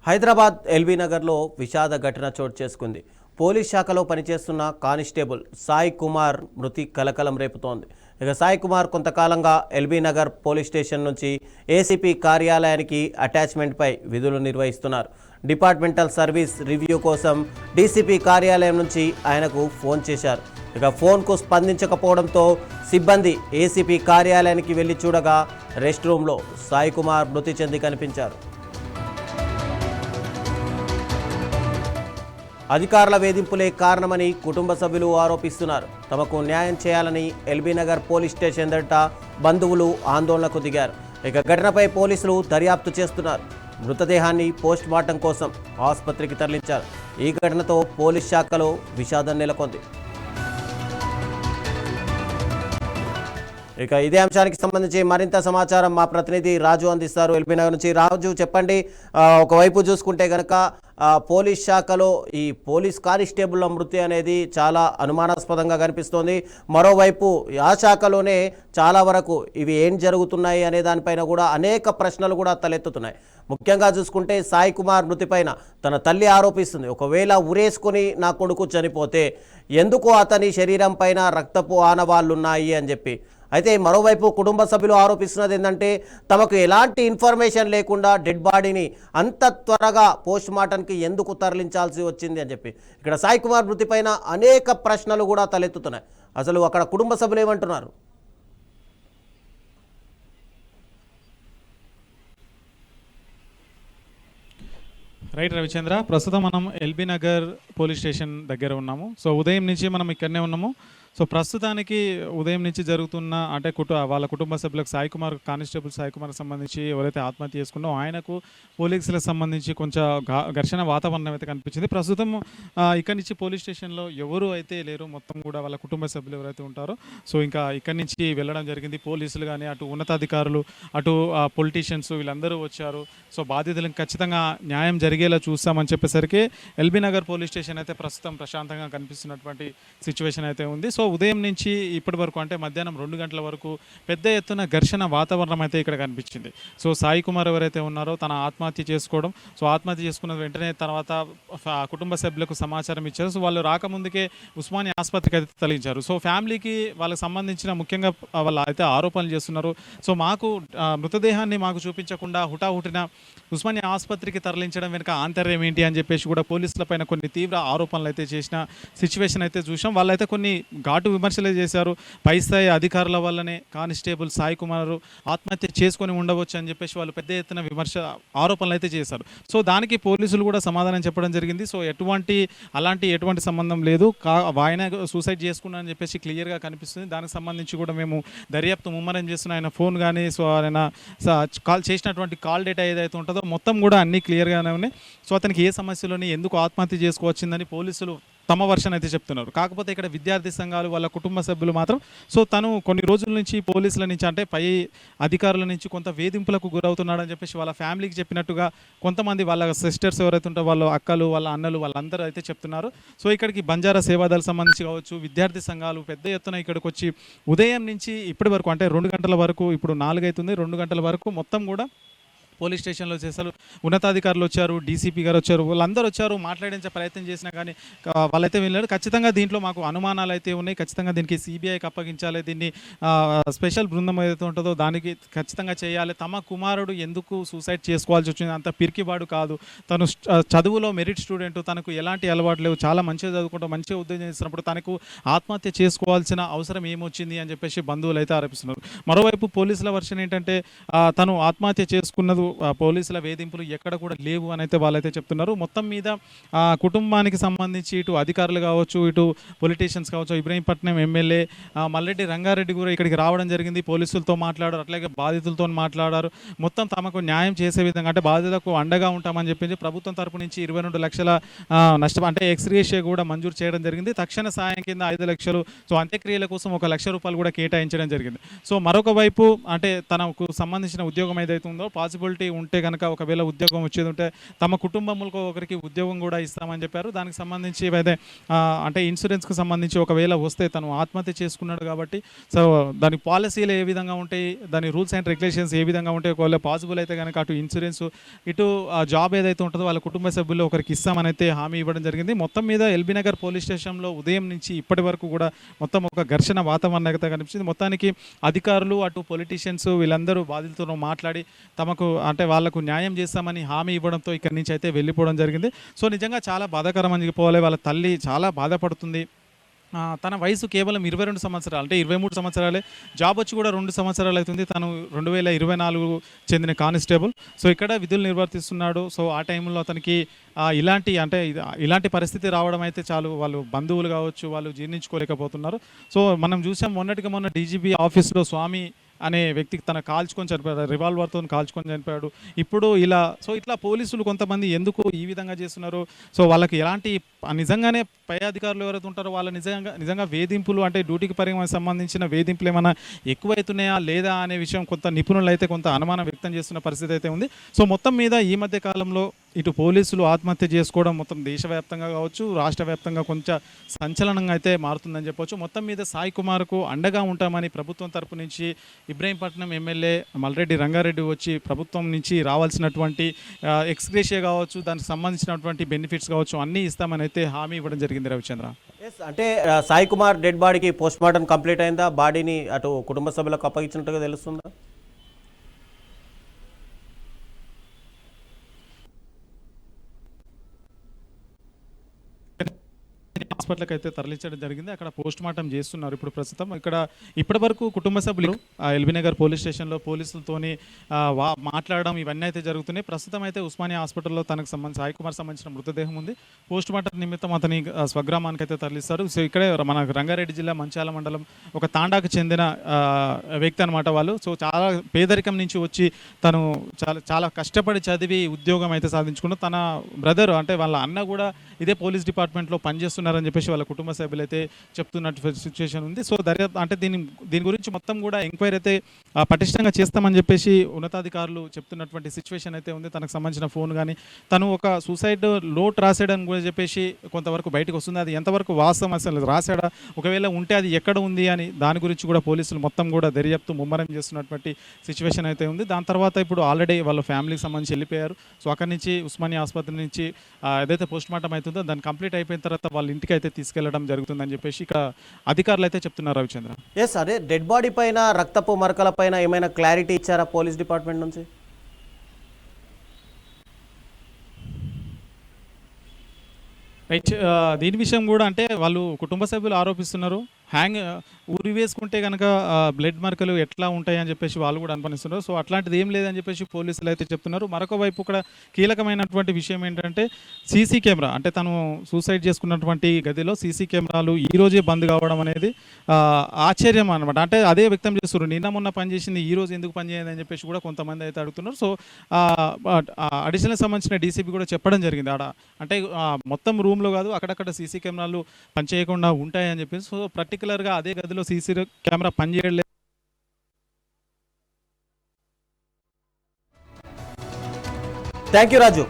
Hyderabad LB నగర్లో విషాద ఘటన చోటు చేసుకుంది. పోలీస్ శాఖలో పనిచేస్తున్న కానిస్టేబుల్ సాయి కుమార్ మృతి కలకలం రేపుతోంది. ఇక సాయి కుమార్ కొంతకాలంగా ఎల్బీ నగర్ పోలీస్ స్టేషన్ నుంచి ఏసీపీ కార్యాలయానికి అటాచ్మెంట్పై విధులు నిర్వహిస్తున్నారు. డిపార్ట్మెంటల్ సర్వీస్ రివ్యూ కోసం డీసీపీ కార్యాలయం నుంచి ఆయనకు ఫోన్ చేశారు. ఇక ఫోన్కు స్పందించకపోవడంతో సిబ్బంది ఏసీపీ కార్యాలయానికి వెళ్లి చూడగా రెస్ట్ రూమ్లో సాయి కుమార్ మృతి చెంది కనిపించారు. అధికారుల వేధింపులే కారణమని కుటుంబ సభ్యులు ఆరోపిస్తున్నారు. తమకు న్యాయం చేయాలని ఎల్బీ నగర్ పోలీస్ స్టేషన్ దగ్గర బంధువులు ఆందోళనకు దిగారు. ఇక ఘటనపై పోలీసులు దర్యాప్తు చేస్తున్నారు. మృతదేహాన్ని పోస్ట్ మార్టం కోసం ఆసుపత్రికి తరలించారు. ఈ ఘటనతో పోలీస్ శాఖలో విషాదం నెలకొంది. ఇక ఇదే అంశానికి సంబంధించి మరింత సమాచారం మా ప్రతినిధి రాజు అందిస్తారు ఎల్బీ నగర్ నుంచి. రాజు, చెప్పండి. ఒకవైపు చూసుకుంటే కనుక పోలీస్ శాఖలో ఈ పోలీస్ కానిస్టేబుల్ల మృతి అనేది చాలా అనుమానాస్పదంగా కనిపిస్తోంది. మరోవైపు ఆ శాఖలోనే చాలా వరకు ఇవి ఏం జరుగుతున్నాయి అనే దానిపైన కూడా అనేక ప్రశ్నలు కూడా తలెత్తుతున్నాయి. ముఖ్యంగా చూసుకుంటే సాయి కుమార్ మృతిపైన తన తల్లి ఆరోపిస్తుంది. ఒకవేళ ఉరేసుకొని నా కొడుకు చనిపోతే ఎందుకు అతని శరీరం పైన రక్తపు ఆనవాళ్ళున్నాయి అని చెప్పి. అయితే మరోవైపు కుటుంబ సభ్యులు ఆరోపిస్తున్నది ఏంటంటే తమకు ఎలాంటి ఇన్ఫర్మేషన్ లేకుండా డెడ్ బాడీని అంత త్వరగా పోస్ట్ మార్టంకి ఎందుకు తరలించాల్సి వచ్చింది అని చెప్పి. ఇక్కడ సాయి కుమార్ మృతిపైన అనేక ప్రశ్నలు కూడా తలెత్తుతున్నాయి. అసలు అక్కడ కుటుంబ సభ్యులు ఏమంటున్నారు? రైట్ రవిచంద్ర, ప్రస్తుతం మనం ఎల్బీ నగర్ పోలీస్ స్టేషన్ దగ్గర ఉన్నాము. సో ఉదయం నుంచి మనం ఇక్కడనే ఉన్నాము. సో ప్రస్తుతానికి ఉదయం నుంచి జరుగుతున్న అంటే వాళ్ళ కుటుంబ సభ్యులకు కానిస్టేబుల్ సాయి కుమార్కి సంబంధించి ఎవరైతే ఆత్మహత్య చేసుకున్నో ఆయనకు పోలీసులకు సంబంధించి కొంచెం ఘర్షణ వాతావరణం అయితే కనిపించింది. ప్రస్తుతం ఇక్కడి నుంచి పోలీస్ స్టేషన్లో ఎవరు అయితే లేరు, మొత్తం కూడా వాళ్ళ కుటుంబ సభ్యులు ఎవరైతే ఉంటారో సో ఇంకా ఇక్కడి నుంచి వెళ్ళడం జరిగింది. పోలీసులు కానీ అటు ఉన్నతాధికారులు అటు పొలిటీషియన్స్ వీళ్ళందరూ వచ్చారు. సో బాధితులకు ఖచ్చితంగా న్యాయం జరిగేలా చూస్తామని చెప్పేసరికి ఎల్బీ నగర్ పోలీస్ స్టేషన్ అయితే ప్రస్తుతం ప్రశాంతంగా కనిపిస్తున్నటువంటి సిచ్యువేషన్ అయితే ఉంది. సో ఉదయం నుంచి ఇప్పటి వరకు అంటే మధ్యాహ్నం 2 గంటల వరకు పెద్ద ఎత్తున ఘర్షణ వాతావరణం అయితే ఇక్కడ కనిపించింది. సో సాయి కుమార్ ఎవరైతే ఉన్నారో తన ఆత్మహత్య చేసుకోవడం, సో ఆత్మహత్య చేసుకున్న వెంటనే తర్వాత కుటుంబ సభ్యులకు సమాచారం ఇచ్చారు. సో వాళ్ళు రాకముందుకే ఉస్మానియా ఆసుపత్రికి అయితే తరలించారు. సో ఫ్యామిలీకి వాళ్ళకి సంబంధించిన ముఖ్యంగా వాళ్ళు అయితే ఆరోపణలు చేస్తున్నారు. సో మాకు మృతదేహాన్ని మాకు చూపించకుండా హుటాహుటిన ఉస్మానియా ఆసుపత్రికి తరలించడం వెనుక ఆంతర్యం ఏంటి అని చెప్పేసి కూడా పోలీసుల పైన కొన్ని తీవ్ర ఆరోపణలు అయితే చేసిన సిచ్యువేషన్ అయితే చూసాం. వాళ్ళైతే కొన్ని ఘాటు విమర్శలే చేశారు. పై స్థాయి అధికారుల వల్లనే కానిస్టేబుల్ సాయి కుమార్ ఆత్మహత్య చేసుకొని ఉండవచ్చు అని చెప్పేసి వాళ్ళు పెద్ద ఎత్తున ఆరోపణలు అయితే చేశారు. సో దానికి పోలీసులు కూడా సమాధానం చెప్పడం జరిగింది. సో ఎటువంటి సంబంధం లేదు, ఆయన సూసైడ్ చేసుకున్నారని చెప్పేసి క్లియర్గా కనిపిస్తుంది. దానికి సంబంధించి కూడా మేము దర్యాప్తు ముమ్మరం చేస్తున్న ఆయన ఫోన్ కానీ సో ఆయన చేసినటువంటి కాల్ డేటా ఏదైతే ఉంటుందో మొత్తం కూడా అన్నీ క్లియర్గానే ఉన్నాయి. సో అతనికి ఏ సమస్యలోని ఎందుకు ఆత్మహత్య చేసుకోవచ్చిందని పోలీసులు తమ వర్షన్ అయితే చెప్తున్నారు. కాకపోతే ఇక్కడ విద్యార్థి సంఘాలు వాళ్ళ కుటుంబ సభ్యులు మాత్రం సో తను కొన్ని రోజుల నుంచి పోలీసుల నుంచి అంటే పై అధికారుల నుంచి కొంత వేధింపులకు గురవుతున్నాడని చెప్పేసి వాళ్ళ ఫ్యామిలీకి చెప్పినట్టుగా కొంతమంది వాళ్ళ సిస్టర్స్ ఎవరైతే ఉంటారో వాళ్ళ అక్కలు వాళ్ళ అన్నలు వాళ్ళందరూ అయితే చెప్తున్నారు. సో ఇక్కడికి బంజారా సేవాదళ సంబంధించి కావచ్చు విద్యార్థి సంఘాలు పెద్ద ఎత్తున ఇక్కడికి వచ్చి ఉదయం నుంచి ఇప్పటి వరకు అంటే 2 గంటల వరకు, ఇప్పుడు 4 అవుతుంది, 2 గంటల వరకు మొత్తం కూడా పోలీస్ స్టేషన్లో చేశారు. ఉన్నతాధికారులు వచ్చారు, డీసీపీ గారు వచ్చారు, వాళ్ళందరూ వచ్చారు, మాట్లాడించే ప్రయత్నం చేసినా కానీ వాళ్ళైతే వెళ్ళారు. ఖచ్చితంగా దీంట్లో మాకు అనుమానాలు అయితే ఉన్నాయి. ఖచ్చితంగా దీనికి సిబిఐకి అప్పగించాలి, దీన్ని స్పెషల్ బృందం ఏదైతే ఉంటుందో దానికి ఖచ్చితంగా చేయాలి. తమ కుమారుడు ఎందుకు సూసైడ్ చేసుకోవాల్సి వచ్చింది, అంత పిరికివాడు కాదు, తను చదువులో మెరిట్ స్టూడెంట్, తనకు ఎలాంటి అలవాటు లేవు, చాలా మంచిగా చదువుకుంటూ మంచిగా ఉద్యోగం చేస్తున్నప్పుడు తనకు ఆత్మహత్య చేసుకోవాల్సిన అవసరం ఏమొచ్చింది అని చెప్పేసి బంధువులు అయితే ఆరోపిస్తున్నారు. మరోవైపు పోలీసుల వర్షన్ ఏంటంటే తను ఆత్మహత్య చేసుకున్నది పోలీసుల వేధింపులు ఎక్కడ కూడా లేవు అని అయితే వాళ్ళైతే చెప్తున్నారు. మొత్తం మీద కుటుంబానికి సంబంధించి ఇటు అధికారులు కావచ్చు, ఇటు పొలిటీషియన్స్ కావచ్చు, ఇబ్రహీంపట్నం ఎమ్మెల్యే మల్లెడ్డి రంగారెడ్డి కూడా ఇక్కడికి రావడం జరిగింది. పోలీసులతో మాట్లాడారు, అట్లాగే బాధితులతో మాట్లాడారు. మొత్తం తమకు న్యాయం చేసే విధంగా అంటే బాధితులకు అండగా ఉంటామని చెప్పింది. ప్రభుత్వం తరపు నుంచి 22 లక్షల నష్టం అంటే ఎక్స్గ్రేషియా కూడా మంజూరు చేయడం జరిగింది. తక్షణ సాయం కింద 5 లక్షలు, సో అంత్యక్రియల కోసం 1 లక్ష రూపాయలు కూడా కేటాయించడం జరిగింది. సో మరొక వైపు అంటే తనకు సంబంధించిన ఉద్యోగం ఏదైతే ఉందో పాసిబిలిటీ ఎలిజిబిలిటీ ఉంటే కనుక ఒకవేళ ఉద్యోగం వచ్చేది ఉంటే తమ కుటుంబంలో ఒకరికి ఉద్యోగం కూడా ఇస్తామని చెప్పారు. దానికి సంబంధించి అయితే అంటే ఇన్సూరెన్స్కి సంబంధించి ఒకవేళ వస్తే తను ఆత్మహత్య చేసుకున్నాడు కాబట్టి సో దాని పాలసీలు ఏ విధంగా ఉంటాయి, దాని రూల్స్ అండ్ రెగ్యులేషన్స్ ఏ విధంగా ఉంటాయి, ఒకవేళ పాసిబుల్ అయితే కనుక అటు ఇన్సూరెన్స్ ఇటు ఆ జాబ్ ఏదైతే ఉంటుందో వాళ్ళ కుటుంబ సభ్యుల్లో ఒకరికి ఇస్తామని అయితే హామీ ఇవ్వడం జరిగింది. మొత్తం మీద ఎల్బీ నగర్ పోలీస్ స్టేషన్లో ఉదయం నుంచి ఇప్పటి వరకు కూడా మొత్తం ఒక ఘర్షణ వాతావరణం అయితే కనిపించింది. మొత్తానికి అధికారులు అటు పొలిటీషియన్స్ వీళ్ళందరూ బాధితులతో మాట్లాడి తమకు అంటే వాళ్లకు న్యాయం చేస్తామని హామీ ఇవ్వడంతో ఇక్కడి నుంచి అయితే వెళ్ళిపోవడం జరిగింది. సో నిజంగా చాలా బాధాకరం అని చెప్పాలి. వాళ్ళ తల్లి చాలా బాధపడుతుంది. తన వయసు కేవలం 22 సంవత్సరాలు, అంటే 23 సంవత్సరాలే, జాబ్ వచ్చి కూడా 2 సంవత్సరాలు అవుతుంది. తను 2024 చెందిన కానిస్టేబుల్. సో ఇక్కడ విధులు నిర్వర్తిస్తున్నాడు. సో ఆ టైంలో అతనికి ఇలాంటి పరిస్థితి రావడం అయితే చాలు వాళ్ళు బంధువులు కావచ్చు వాళ్ళు జీర్ణించుకోలేకపోతున్నారు. సో మనం చూసాం మొన్నటికి మొన్న డీజీపీ ఆఫీస్లో స్వామి అనే వ్యక్తికి తన కాల్చుకొని చనిపోయాడు, రివాల్వర్తో కాల్చుకొని చనిపోయాడు. ఇప్పుడు ఇట్లా పోలీసులు కొంతమంది ఎందుకు ఈ విధంగా చేస్తున్నారు? సో వాళ్ళకి ఎలాంటి నిజంగానే పై అధికారులు ఎవరైతే ఉంటారో వాళ్ళ నిజంగా వేధింపులు అంటే డ్యూటీకి సంబంధించిన వేధింపులు ఏమైనా ఎక్కువైతున్నాయా లేదా అనే విషయం కొంత నిపుణులు అయితే కొంత అనుమానం వ్యక్తం చేస్తున్న పరిస్థితి అయితే ఉంది. సో మొత్తం మీద ఈ మధ్య కాలంలో ఇటు పోలీసులు ఆత్మహత్య చేసుకోవడం మొత్తం దేశవ్యాప్తంగా కావచ్చు రాష్ట్ర వ్యాప్తంగా కొంచెం సంచలనంగా అయితే మారుతుందని చెప్పొచ్చు. మొత్తం మీద సాయి కుమార్కు అండగా ఉంటామని ప్రభుత్వం తరపు నుంచి ఇబ్రహీంపట్నం ఎమ్మెల్యే మల్రెడ్డి రంగారెడ్డి వచ్చి ప్రభుత్వం నుంచి రావాల్సినటువంటి ఎక్స్గ్రేషియా కావచ్చు దానికి సంబంధించినటువంటి బెనిఫిట్స్ కావచ్చు అన్నీ ఇస్తామని అయితే హామీ ఇవ్వడం జరిగింది. రవిచంద్ర, అంటే సాయి కుమార్ డెడ్ బాడీకి పోస్ట్ మార్టం కంప్లీట్ అయిందా? బాడీని అటు కుటుంబ సభ్యులకు అప్పగించినట్టుగా తెలుస్తుందా? హాస్పిటల్కి అయితే తరలించడం జరిగింది. అక్కడ పోస్ట్ మార్టం చేస్తున్నారు ఇప్పుడు ప్రస్తుతం. ఇక్కడ ఇప్పటి వరకు కుటుంబ సభ్యులు ఎల్బీ నగర్ పోలీస్ స్టేషన్లో పోలీసులతోని మాట్లాడడం ఇవన్నీ అయితే జరుగుతున్నాయి. ప్రస్తుతం అయితే ఉస్మానియా హాస్పిటల్లో తనకు సంబంధించి సాయి కుమార్ సంబంధించిన మృతదేహం ఉంది. పోస్ట్ మార్టం నిమిత్తం అతని స్వగ్రామానికి అయితే తరలిస్తారు. సో ఇక్కడే మన రంగారెడ్డి జిల్లా మంచాల మండలం ఒక తాండాకు చెందిన వ్యక్తి అనమాట వాళ్ళు. సో చాలా పేదరికం నుంచి వచ్చి తను చాలా కష్టపడి చదివి ఉద్యోగం అయితే సాధించుకున్న తన బ్రదర్ అంటే వాళ్ళ అన్న కూడా ఇదే పోలీస్ డిపార్ట్మెంట్లో పనిచేస్తున్నారని చెప్పేసి వాళ్ళ కుటుంబ సభ్యులు అయితే చెప్తున్నట్టు సిచ్యువేషన్ ఉంది. సో దర్యాప్తు అంటే దీని గురించి మొత్తం కూడా ఎంక్వైరీ అయితే పటిష్టంగా చేస్తామని చెప్పేసి ఉన్నతాధికారులు చెప్తున్నటువంటి సిచ్యువేషన్ అయితే ఉంది. తనకు సంబంధించిన ఫోన్ కానీ తను ఒక సూసైడ్ నోట్ రాసాడని కూడా చెప్పేసి కొంతవరకు బయటకు వస్తుంది. అది ఎంతవరకు వాస్తవం అసలు రాశాడా, ఒకవేళ ఉంటే అది ఎక్కడ ఉంది అని దాని గురించి కూడా పోలీసులు మొత్తం కూడా దర్యాప్తు ముమ్మరం చేస్తున్నటువంటి సిచ్యువేషన్ అయితే ఉంది. దాని తర్వాత ఇప్పుడు ఆల్రెడీ వాళ్ళ ఫ్యామిలీకి సంబంధించి వెళ్ళిపోయారు. సో అక్కడి నుంచి ఉస్మానియా ఆసుపత్రి నుంచి ఏదైతే పోస్ట్ మార్టం అవుతుందో దాన్ని కంప్లీట్ అయిపోయిన తర్వాత వాళ్ళ ఇంటికి అయితే తీసుకెళ్లడం జరుగుతుందని చెప్పేసి ఇక అధికారులు అయితే చెప్తున్నారు. రవిచంద్ర, అదే డెడ్ బాడీ పైన రక్తపు మరకల పైన ఏమైనా క్లారిటీ ఇచ్చారా పోలీస్ డిపార్ట్మెంట్ నుంచి? రైట్, దీని విషయం కూడా అంటే వాళ్ళు కుటుంబ సభ్యులు ఆరోపిస్తున్నారు ఊరి వేసుకుంటే కనుక బ్లడ్ మార్కలు ఎట్లా ఉంటాయి అని చెప్పేసి వాళ్ళు కూడా అనుమానిస్తున్నారు. సో అట్లాంటిది ఏం లేదని చెప్పేసి పోలీసులు అయితే చెప్తున్నారు. మరొక వైపు ఇక్కడ కీలకమైనటువంటి విషయం ఏంటంటే సీసీ కెమెరా, అంటే తను సూసైడ్ చేసుకున్నటువంటి గదిలో సీసీ కెమెరాలు ఈ రోజే బంద్ కావడం అనేది ఆశ్చర్యం అనమాట. అంటే అదే వ్యక్తం చేస్తున్నారు, నిన్న మొన్న పనిచేసింది ఈ రోజు ఎందుకు పనిచేయదు అని చెప్పేసి కూడా కొంతమంది అయితే అడుగుతున్నారు. సో అడిషనల్ సంబంధించిన డీసీపీ కూడా చెప్పడం జరిగింది ఆడ, అంటే మొత్తం రూమ్లో కాదు అక్కడక్కడ సీసీ కెమెరాలు పనిచేయకుండా ఉంటాయని చెప్పేసి. సో పర్టికులర్గా అదే గదిలో సీసీ కెమెరా పనిచేయలేదు. Thank you Raju.